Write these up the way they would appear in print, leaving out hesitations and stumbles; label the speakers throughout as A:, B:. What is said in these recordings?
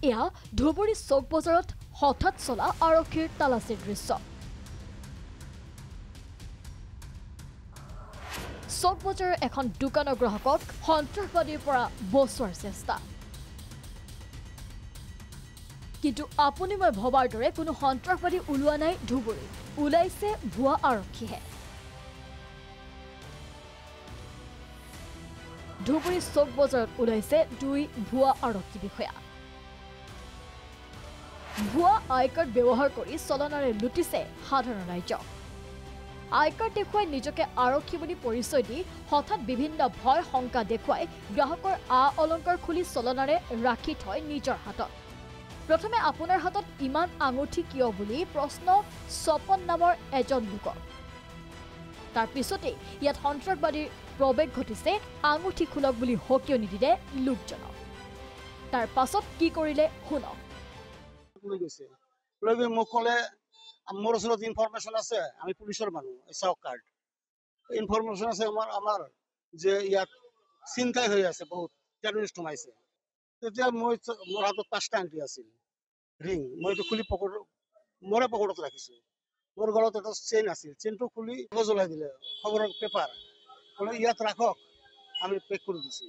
A: এয়া ধুবুৰী চক বজাৰত হঠাৎ চলা আৰক্ষীৰ তালাচীৰ দৃশ্য। চক বজাৰৰ এখন দোকানৰ গ্ৰাহকক সন্ত্ৰাসবাদীৰ পৰা বচোৱাৰ চেষ্টা। কিন্তু আপুনি মই ভবাৰ দৰে কোনো সন্ত্ৰাসবাদী ওলোৱা নাই ধুবুৰীত, ওলাইছে ভুৱা আৰক্ষীহে। ধুবুৰী চক বজাৰত ওলাইছে দুই ভুৱা আৰক্ষী বিষয়া। ভুৱা আই কাৰ্ড ব্যৱহাৰ কৰি চলনাৰে লুটিছে সাধাৰণ ৰাইজক। আই কাৰ্ড দেখুৱাই নিজকে আৰক্ষী বুলি পৰিচয় দি হঠাৎ বিভিন্ন ভয় শংকা দেখুৱাই গ্ৰাহকৰ অলংকাৰ খুলি চলনাৰে ৰাখি থয় নিজৰ হাতত। প্ৰথমে আপোনাৰ হাতত ইমান আঙুঠি কিয় বুলি প্ৰশ্ন স্বপন নামৰ এজন লোকৰ। তাৰ পিছতে ইয়াত সন্ত্ৰাসবাদীৰ প্ৰৱেশ ঘটিছে আঙুঠি খোলক বুলি হকিয়নি দিলে লোকজনক। তাৰ পাছত কি কৰিলে শুনক।
B: মোক ক'লে মোৰ ওচৰত ইনফৰমেশ্যন আছে, আমি পুলিচৰ মানুহ, চাওক কাৰ্ড ইনফৰমেশ্যন আছে আমাৰ যে ইয়াত চিন্তাই হৈ আছে, বহুত টেৰৰিষ্ট সোমাইছে। তেতিয়া মোৰ হাতত 5টা আংটি আছিল ৰিং, মই এইটো খুলি মোৰে পকেটত ৰাখিছোঁ। মোৰ গলত এটা চেইন আছিল, চেইনটো খুলি জ্বলাই দিলে খবৰৰ পেপাৰ, ক'লে ইয়াত ৰাখক, আমি পেক কৰি দিছোঁ।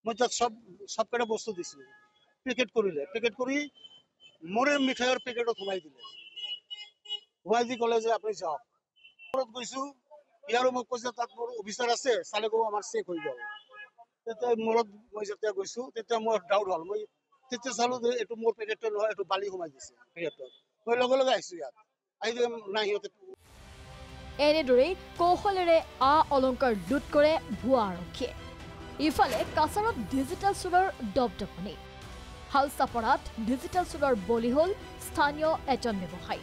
B: মই তাত চবকেইটা বস্তু দিছোঁ, পেকেট কৰিলে, পেকেট কৰি মোৰে মিঠাইৰ পেকেটত সোমাই দিলে। সোমাই দি ক'লে যে আপুনি যাওক। ঘৰত গৈছোঁ, ইয়াৰো মোক কৈছে তাত মোৰ অফিচাৰ আছে, চালে ক'ব আমাৰ চেক হৈ যাব। তেতিয়া মূৰত মই যেতিয়া গৈছোঁ তেতিয়া মোৰ ডাউট হ'ল। মই তেতিয়া চালোঁ যে এইটো মোৰ পেকেটটো নহয়, এইটো বালি সোমাই দিছে পেকেটত। মই লগে লগে আহিছোঁ ইয়াত, আহি নাই সিহঁতে।
A: এনেদৰেই কৌশলেৰে অলংকাৰ লুট কৰে ভুৱা আৰক্ষীয়ে। ইফালে কাছাৰত ডিজিটেল চোৰৰ দপদপনি। হালচাপৰাত ডিজিটেল চোৰৰ বলি হ'ল স্থানীয় এজন ব্যৱসায়ী।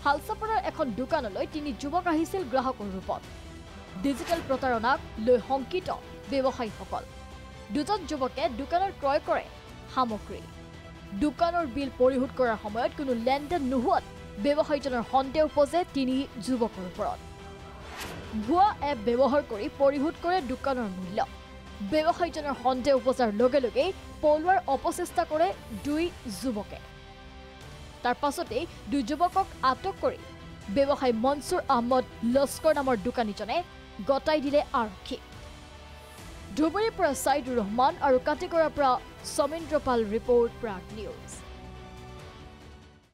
A: হালচাপৰাৰ এখন দোকানলৈ 3 যুৱক আহিছিল গ্ৰাহকৰ ৰূপত। ডিজিটেল প্ৰতাৰণাক লৈ শংকিত ব্যৱসায়ীসকল। 2জন যুৱকে দোকানত ক্ৰয় কৰে সামগ্ৰী। দোকানৰ বিল পৰিশোধ কৰাৰ সময়ত কোনো লেনদেন নোহোৱাত ব্যৱসায়ীজনৰ সন্দেহ উপজে 3 যুৱকৰ ওপৰত। ভুৱা এপ ব্যৱহাৰ কৰি পৰিশোধ কৰে দোকানৰ মূল্য। ব্যৱসায়ীজনৰ সন্দেহ উপজাৰ লগে লগেই পলোৱাৰ অপচেষ্টা কৰে 2 যুৱকে। তাৰ পাছতেই 2 যুৱকক আটক কৰি ব্যৱসায়ী মনছুৰ আহমদ লস্কৰ নামৰ দোকানীজনে গতাই দিলে আৰক্ষী। ধুবুৰীৰ পৰা ছাইদুৰ ৰহমান আৰু কাটিগড়াৰ পৰা সমীন্দ্ৰ পাল ৰিপৰ্ট, প্ৰাগ নিউজ।